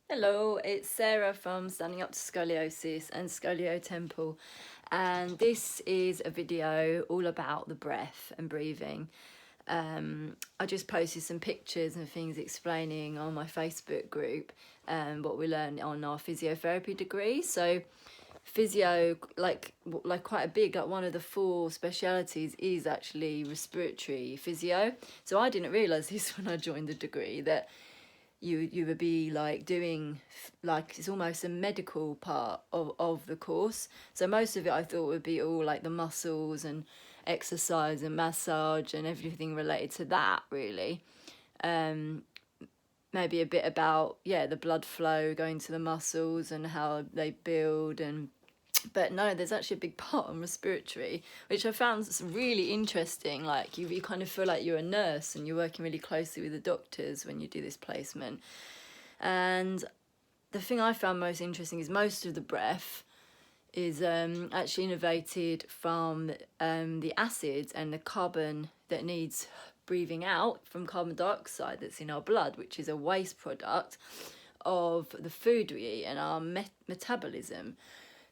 Hello, it's Sarah from Standing Up to Scoliosis and Scolio Temple, and this is a video all about the breath and breathing. I just posted some pictures and things explaining on my Facebook group what we learned on our physiotherapy degree. So physio, like quite a big, like one of the four specialities is actually respiratory physio. So I didn't realise this when I joined the degree, that you would be like doing, like, it's almost a medical part of the course. So most of it I thought would be all like the muscles and exercise and massage and everything related to that, really. um Maybe a bit about, yeah, the blood flow going to the muscles and how they build. And but no, there's actually a big part on respiratory, which I found really interesting. Like you kind of feel like you're a nurse and you're working really closely with the doctors when you do this placement. And the thing I found most interesting is most of the breath is actually innovated from the acids and the carbon that needs breathing out from carbon dioxide that's in our blood, which is a waste product of the food we eat and our metabolism.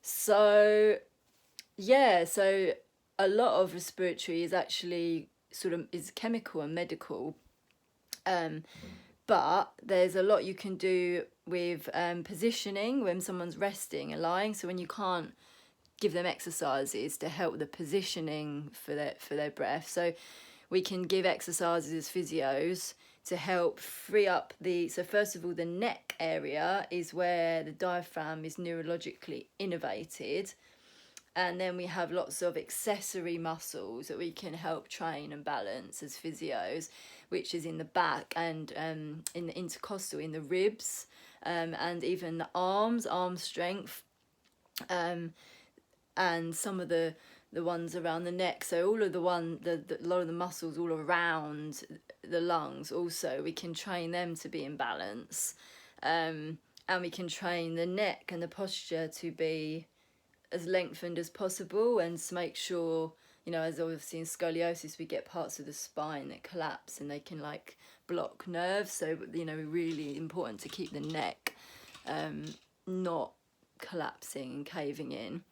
So yeah, so a lot of respiratory is actually sort of is chemical and medical, but there's a lot you can do with positioning when someone's resting and lying. So when you can't give them exercises to help the positioning for their breath, so we can give exercises as physios to help free up the. So first of all, the neck area is where the diaphragm is neurologically innervated, and then we have lots of accessory muscles that we can help train and balance as physios, which is in the back and in the intercostal, in the ribs, and even the arm strength, and some of the ones around the neck. So all of the a lot of the muscles all around the lungs also, we can train them to be in balance, and we can train the neck and the posture to be as lengthened as possible, and to make sure, as obviously in scoliosis we get parts of the spine that collapse and they can like block nerves. So really important to keep the neck not collapsing and caving in.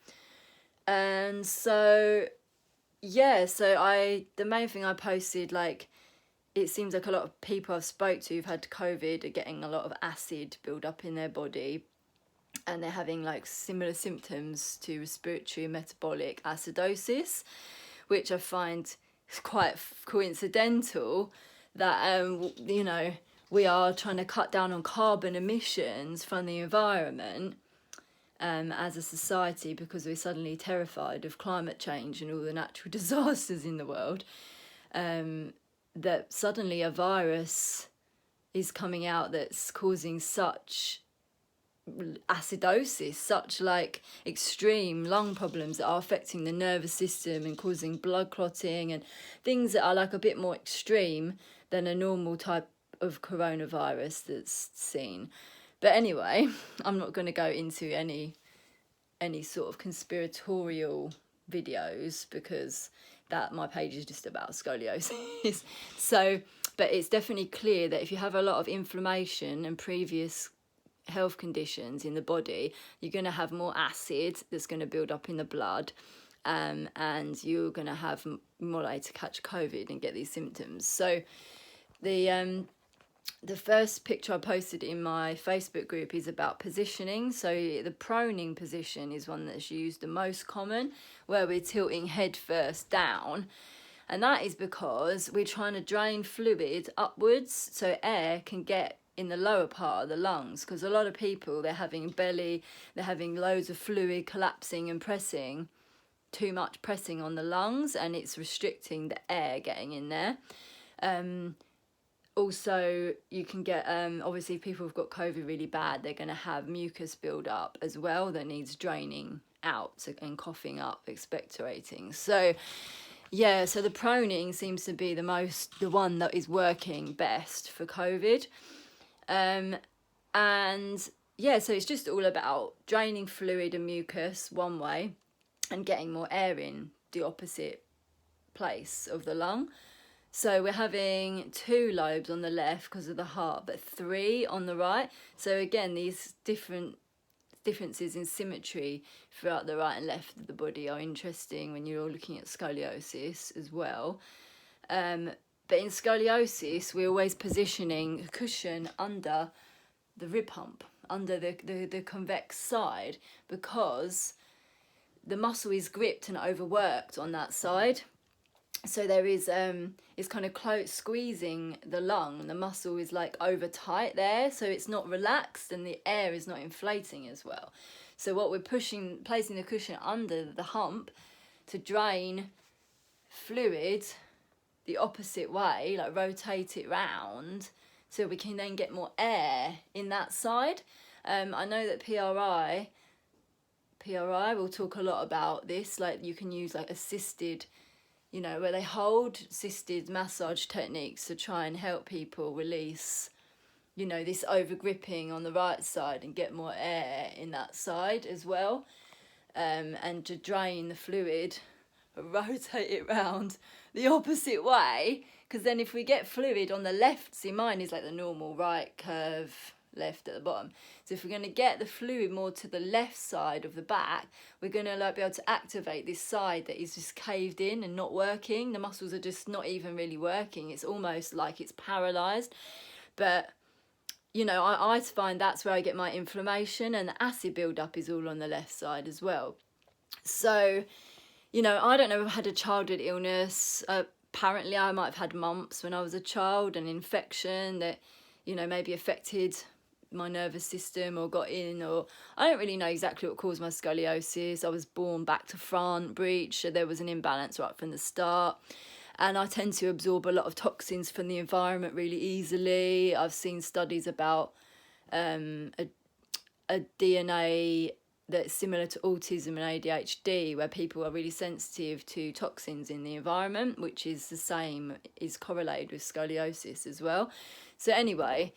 And so the main thing I posted, like, it seems like a lot of people I've spoke to who've had COVID are getting a lot of acid build up in their body, and they're having like similar symptoms to respiratory and metabolic acidosis, which I find quite coincidental that we are trying to cut down on carbon emissions from the environment as a society, because we're suddenly terrified of climate change and all the natural disasters in the world, that suddenly a virus is coming out that's causing such acidosis, such like extreme lung problems that are affecting the nervous system and causing blood clotting and things that are like a bit more extreme than a normal type of coronavirus that's seen. But anyway, I'm not going to go into any sort of conspiratorial videos, because that my page is just about scoliosis. So, but it's definitely clear that if you have a lot of inflammation and previous health conditions in the body, you're going to have more acid that's going to build up in the blood, and you're going to have more likely to catch COVID and get these symptoms. So the first picture I posted in my Facebook group is about positioning. So the proning position is one that's used the most common, where we're tilting head first down. And that is because we're trying to drain fluid upwards so air can get in the lower part of the lungs, because a lot of people, they're having loads of fluid collapsing and pressing, too much pressing on the lungs, and it's restricting the air getting in there. Also, you can get, obviously, if people have got COVID really bad, they're going to have mucus build up as well that needs draining out, and coughing up, expectorating. So yeah, so the proning seems to be the one that is working best for COVID. And yeah, so it's just all about draining fluid and mucus one way and getting more air in the opposite place of the lung. So we're having 2 lobes on the left because of the heart, but 3 on the right. So again, these differences in symmetry throughout the right and left of the body are interesting when you're looking at scoliosis as well. But in scoliosis, we're always positioning a cushion under the rib hump, under the convex side, because the muscle is gripped and overworked on that side. So there is it's kind of close squeezing the lung, and the muscle is like over tight there, so it's not relaxed and the air is not inflating as well. So what we're placing the cushion under the hump to drain fluid the opposite way, like rotate it round, so we can then get more air in that side. I know that PRI will talk a lot about this, like you can use like assisted, you know, where they hold assisted massage techniques to try and help people release, you know, this over gripping on the right side and get more air in that side as well, and to drain the fluid, rotate it round the opposite way, because then if we get fluid on the left, see mine is like the normal right curve left at the bottom, so if we're going to get the fluid more to the left side of the back, we're going to like be able to activate this side that is just caved in and not working. The muscles are just not even really working. It's almost like it's paralyzed. But you know, I find that's where I get my inflammation, and the acid buildup is all on the left side as well. So you know, I don't know if I've had a childhood illness. Apparently I might have had mumps when I was a child, an infection that, you know, maybe affected my nervous system or got in, or I don't really know exactly what caused my scoliosis. I was born back to front breech, so there was an imbalance right from the start, and I tend to absorb a lot of toxins from the environment really easily. I've seen studies about a DNA that's similar to autism and ADHD, where people are really sensitive to toxins in the environment, which is the same, is correlated with scoliosis as well. So anyway,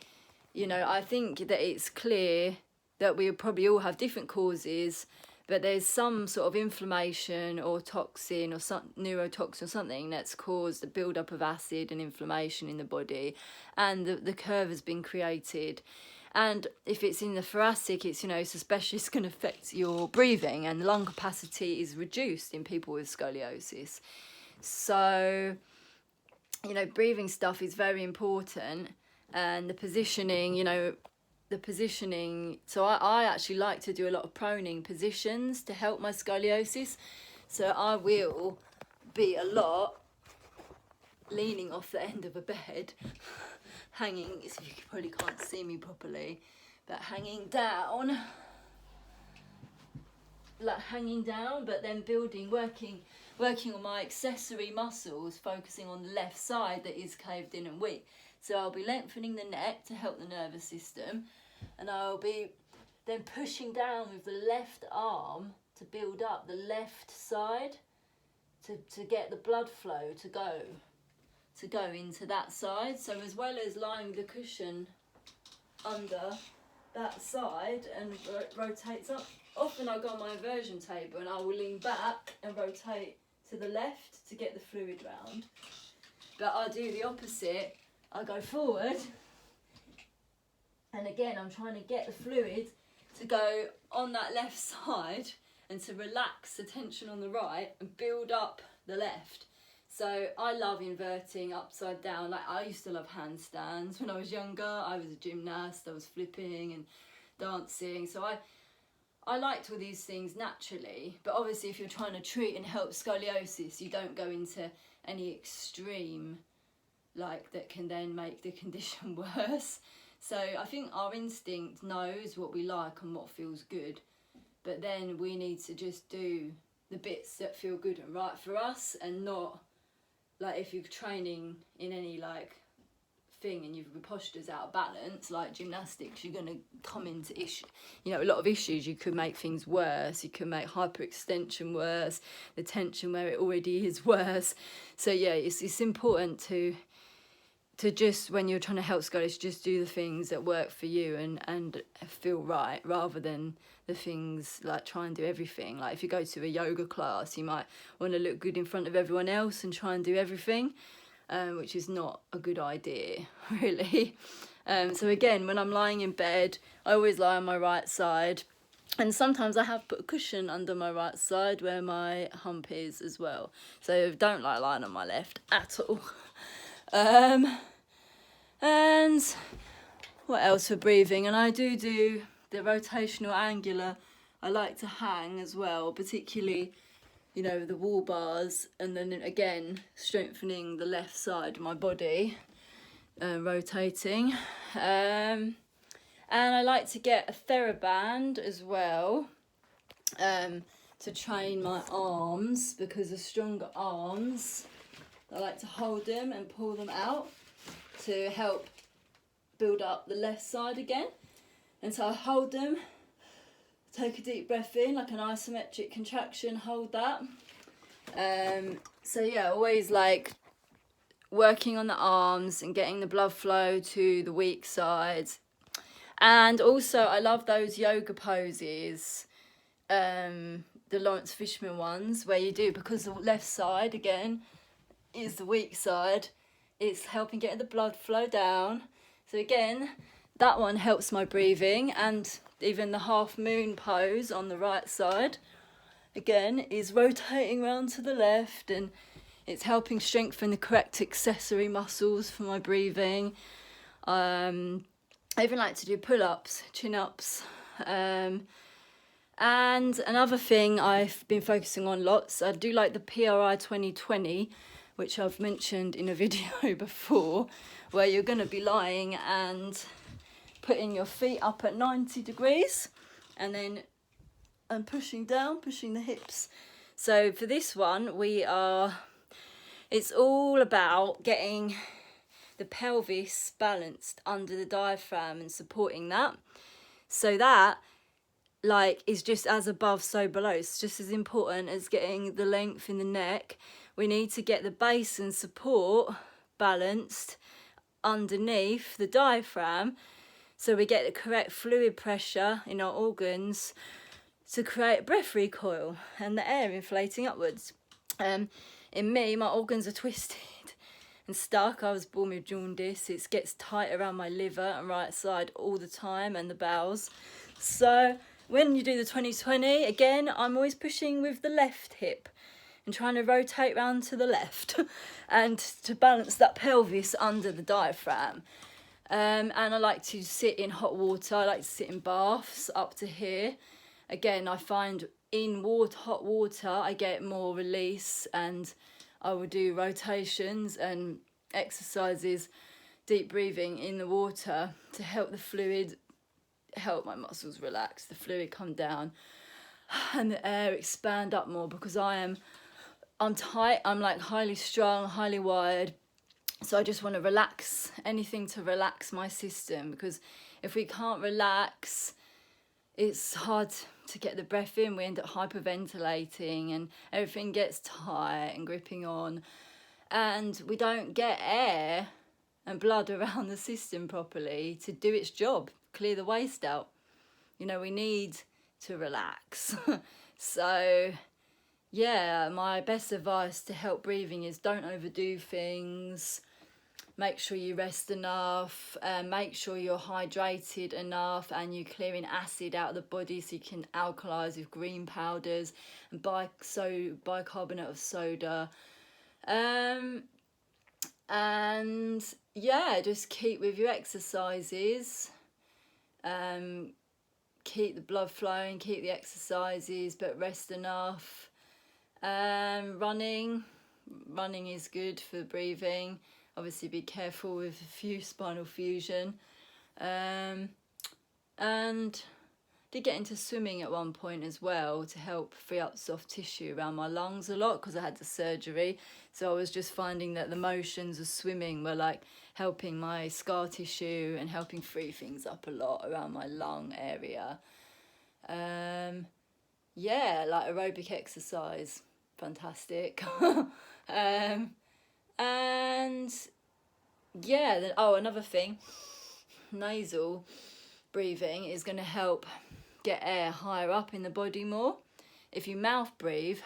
you know, I think that it's clear that we probably all have different causes, but there's some sort of inflammation or toxin or some neurotoxin or something that's caused the buildup of acid and inflammation in the body, and the curve has been created. And if it's in the thoracic, it's, you know, it's especially going to affect your breathing, and lung capacity is reduced in people with scoliosis. So, you know, breathing stuff is very important, and the positioning, you know, so I actually like to do a lot of proning positions to help my scoliosis. So I will be a lot leaning off the end of a bed, hanging, so you probably can't see me properly, but hanging down, but then working on my accessory muscles, focusing on the left side that is caved in and weak. So I'll be lengthening the neck to help the nervous system, and I'll be then pushing down with the left arm to build up the left side, to get the blood flow to go into that side. So as well as lying the cushion under that side and rotates up, often I'll go on my inversion table and I will lean back and rotate to the left to get the fluid round. But I do the opposite. I go forward, and again I'm trying to get the fluid to go on that left side and to relax the tension on the right and build up the left. So I love inverting upside down. Like, I used to love handstands when I was younger. I was a gymnast, I was flipping and dancing. So I liked all these things naturally. But obviously if you're trying to treat and help scoliosis, you don't go into any extreme, like, that can then make the condition worse. So I think our instinct knows what we like and what feels good. But then we need to just do the bits that feel good and right for us, and not, like, if you're training in any like thing and your posture's out of balance, like gymnastics, you're going to come into issue, you know, a lot of issues. You could make things worse. You could make hyperextension worse, the tension where it already is worse. So yeah, it's important to just, when you're trying to help scoliosis, just do the things that work for you and feel right, rather than the things like try and do everything. Like if you go to a yoga class, you might want to look good in front of everyone else and try and do everything. which is not a good idea, really. So again, when I'm lying in bed, I always lie on my right side. And sometimes I have put a cushion under my right side where my hump is as well. So don't like lying on my left at all. And what else for breathing? And I do the rotational angular. I like to hang as well, particularly, you know, the wall bars. And then again, strengthening the left side of my body, rotating. And I like to get a TheraBand as well, to train my arms, because the stronger arms, I like to hold them and pull them out to help build up the left side again. And so I hold them, take a deep breath in, like an isometric contraction, hold that. So yeah, always like working on the arms and getting the blood flow to the weak sides. And also I love those yoga poses, the Lawrence Fishman ones, where you do, because the left side again is the weak side, it's helping get the blood flow down. So again, that one helps my breathing. And even the half moon pose on the right side, again, is rotating round to the left, and it's helping strengthen the correct accessory muscles for my breathing. I even like to do pull-ups, chin-ups. And another thing I've been focusing on lots, I do like the PRI 2020, which I've mentioned in a video before, where you're going to be lying and putting your feet up at 90 degrees and then pushing down, pushing the hips. So for this one, it's all about getting the pelvis balanced under the diaphragm and supporting that. So that is just as above, so below. It's just as important as getting the length in the neck. We need to get the base and support balanced underneath the diaphragm, so we get the correct fluid pressure in our organs to create breath recoil and the air inflating upwards. In me, my organs are twisted and stuck. I was born with jaundice. It gets tight around my liver and right side all the time, and the bowels. So when you do the 2020, again, I'm always pushing with the left hip and trying to rotate round to the left and to balance that pelvis under the diaphragm. And I like to sit in hot water. I like to sit in baths up to here. Again, I find in hot water, I get more release, and I will do rotations and exercises, deep breathing in the water to help the fluid, help my muscles relax, the fluid come down and the air expand up more, because I'm tight, I'm like highly strung, highly wired. So I just want to relax, anything to relax my system, because if we can't relax, it's hard to get the breath in. We end up hyperventilating and everything gets tight and gripping on, and we don't get air and blood around the system properly to do its job, clear the waste out. You know, we need to relax. So yeah, my best advice to help breathing is don't overdo things. Make sure you rest enough, make sure you're hydrated enough and you're clearing acid out of the body, so you can alkalise with green powders and bicarbonate of soda. And yeah, just keep with your exercises. Keep the blood flowing, keep the exercises, but rest enough. Running is good for breathing. Obviously be careful with spinal fusion. And did get into swimming at one point as well to help free up soft tissue around my lungs a lot, because I had the surgery. So I was just finding that the motions of swimming were like helping my scar tissue and helping free things up a lot around my lung area. Yeah, like aerobic exercise, fantastic. And yeah, then another thing, nasal breathing is going to help get air higher up in the body more. If you mouth breathe,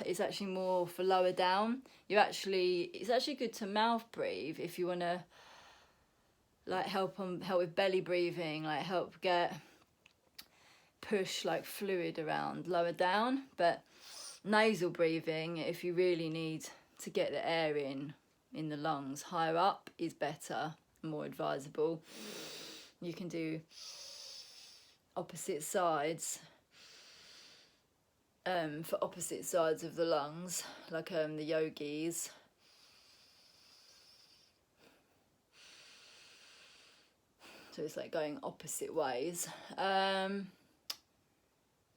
is actually more for lower down. It's actually good to mouth breathe if you want to like help with belly breathing, like help push like fluid around lower down. But nasal breathing, if you really need to get the air in the lungs higher up, is better, more advisable. You can do opposite sides for opposite sides of the lungs, like the yogis. So it's like going opposite ways.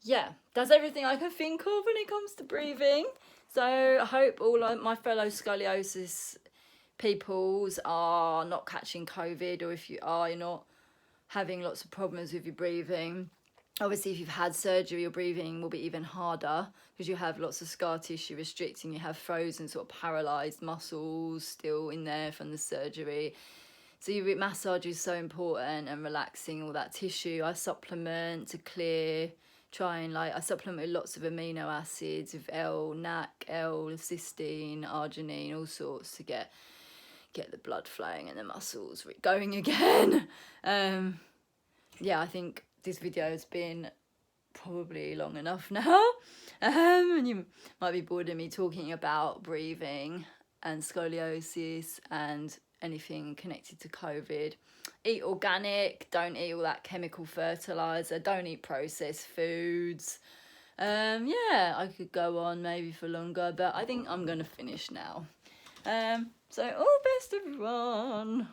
Yeah, that's everything I can think of when it comes to breathing. So I hope all of my fellow scoliosis peoples are not catching COVID, or if you are, you're not having lots of problems with your breathing. Obviously, if you've had surgery, your breathing will be even harder because you have lots of scar tissue restricting. You have frozen, sort of paralysed muscles still in there from the surgery. So your massage is so important, and relaxing all that tissue. I supplement to clear. I supplement with lots of amino acids, with NAC, cysteine, arginine, all sorts, to get the blood flowing and the muscles going again. Yeah, I think this video has been probably long enough now. And you might be bored of me talking about breathing and scoliosis and anything connected to COVID. Eat organic, don't eat all that chemical fertilizer, don't eat processed foods. Yeah, I could go on maybe for longer, but I think I'm gonna finish now. So all the best, everyone.